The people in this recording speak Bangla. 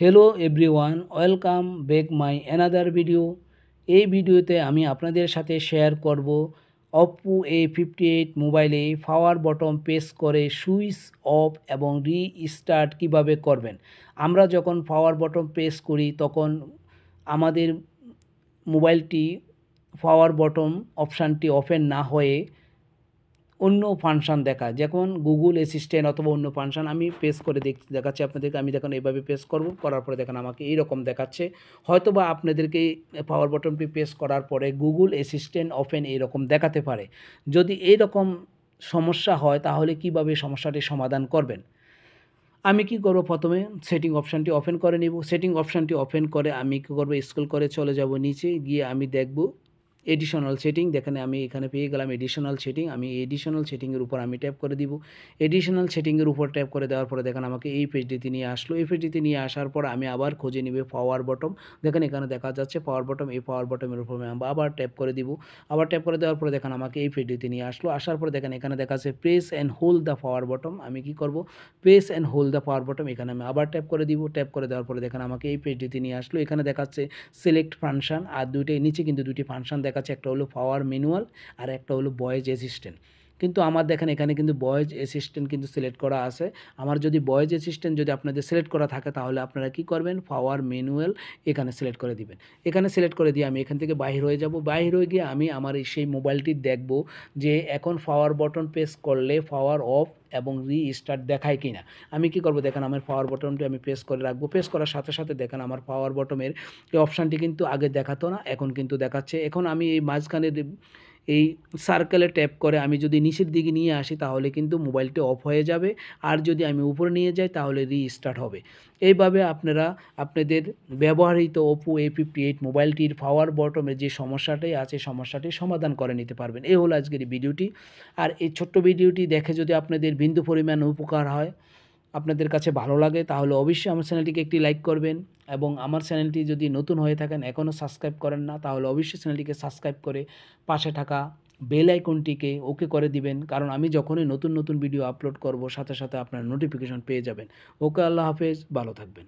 Hello everyone, welcome back my another video. এই ভিডিওতে আমি আপনাদের সাথে শেয়ার করব Oppo A58 মোবাইলে পাওয়ার বটন প্রেস করে সুইচ অফ এবং রিস্টার্ট কিভাবে করবেন। আমরা যখন পাওয়ার বটন প্রেস করি তখন আমাদের মোবাইলটি পাওয়ার বটন অপশানটি ওপেন না হয়ে অন্য ফাংশান দেখায়, যেমন গুগল অ্যাসিস্ট্যান্ট অথবা অন্য ফাংশান। আমি প্রেস করে দেখাচ্ছি আপনাদেরকে। আমি দেখুন এভাবে প্রেস করব, করার পরে দেখেন আমাকে এইরকম দেখাচ্ছে। হয়তো বা আপনাদেরকে পাওয়ার বটনটি প্রেস করার পরে গুগল অ্যাসিস্ট্যান্ট ওপেন এইরকম দেখাতে পারে। যদি এইরকম সমস্যা হয় তাহলে কিভাবে সমস্যাটি সমাধান করবেন। আমি কি করব, প্রথমে সেটিং অপশানটি ওপেন করে নিব। সেটিং অপশানটি ওপেন করে আমি কী করব, স্ক্রল করে চলে যাব নিচে, গিয়ে আমি দেখব এডিশনাল সেটিং। দেখেন আমি এখানে পেয়ে গেলাম এডিশনাল সেটিং। আমি এডিশনাল সেটিংয়ের উপর আমি ট্যাপ করে দিব। এডিশনাল সেটিংয়ের উপর ট্যাপ করে দেওয়ার পরে দেখেন আমাকে এই পেজটিতে নিয়ে আসলো। এই পেজটিতে নিয়ে আসার পর আমি আবার খুঁজে নিব পাওয়ার বটম। দেখেন এখানে দেখা যাচ্ছে পাওয়ার বটম। এই পাওয়ার বটমের উপর আমি আবার ট্যাপ করে দিব। আবার ট্যাপ করে দেওয়ার পরে দেখেন আমাকে এই পেজটিতে নিয়ে আসলো। আসার পরে দেখেন এখানে দেখা যাচ্ছে press and hold the power bottom. আমি কি করব, press and hold the power bottom, এখানে আমি আবার ট্যাপ করে দিব। ট্যাপ করে দেওয়ার পরে দেখেন আমাকে এই পেজটিতে নিয়ে আসলো। এখানে দেখাচ্ছে সিলেক্ট ফাংশন, আর দুইটাই নিচে কিন্তু দুটি ফাংশন দেখাচ্ছে, একটা হলো পাওয়ার ম্যানুয়াল আর একটা হলো ভয়েস অ্যাসিস্ট্যান্ট। কিন্তু আমার দেখেন এখানে কিন্তু ভয়েস অ্যাসিস্ট্যান্ট কিন্তু সিলেক্ট করা আছে। আমার যদি ভয়েস অ্যাসিস্ট্যান্ট যদি আপনাদের সিলেক্ট করা থাকে তাহলে আপনারা কি করবেন, পাওয়ার ম্যানুয়াল এখানে সিলেক্ট করে দিবেন। এখানে সিলেক্ট করে দিয়ে আমি এখান থেকে বাহির হয়ে যাব। বাহির হয়ে গিয়ে আমি আমার সেই মোবাইলটি দেখব যে এখন পাওয়ার বটন প্রেস করলে পাওয়ার অফ এবং রিস্টার্ট দেখায় কি না। আমি কি করব, দেখেন আমার পাওয়ার বটনটি আমি প্রেস করে রাখবো। প্রেস করার সাথে সাথে দেখেন আমার পাওয়ার বটমের এই অপশানটি কিন্তু আগে দেখাতো না, এখন কিন্তু দেখাচ্ছে। এখন আমি এই মাঝখানে এই সার্কেলে ট্যাপ করে আমি যদি নিচের দিকে নিয়ে আসি তাহলে কিন্তু মোবাইলটি অফ হয়ে যাবে, আর যদি আমি উপরে নিয়ে যাই তাহলে রিস্টার্ট হবে। এইভাবে আপনারা আপনাদের ব্যবহৃত Oppo A58 মোবাইলটির পাওয়ার বটমে যে সমস্যাটাই আছে সমস্যাটির সমাধান করে নিতে পারবেন। এই হলো আজকের এই ভিডিওটি। আর এই ছোট্ট ভিডিওটি দেখে যদি আপনাদের বিন্দু পরিমাণ উপকার হয়, আপনাদের কাছে ভালো লাগে, তাহলে অবশ্যই আমার চ্যানেলটিকে একটি লাইক করবেন। এবং আমার চ্যানেলটি যদি নতুন হয়ে থাকেন, এখনও সাবস্ক্রাইব করেন না, তাহলে অবশ্যই চ্যানেলটিকে সাবস্ক্রাইব করে পাশে থাকা বেল আইকনটিকে ওকে করে দিবেন, কারণ আমি যখনই নতুন নতুন ভিডিও আপলোড করব সাথে সাথে আপনার নোটিফিকেশন পেয়ে যাবেন। ওকে, আল্লাহ হাফেজ, ভালো থাকবেন।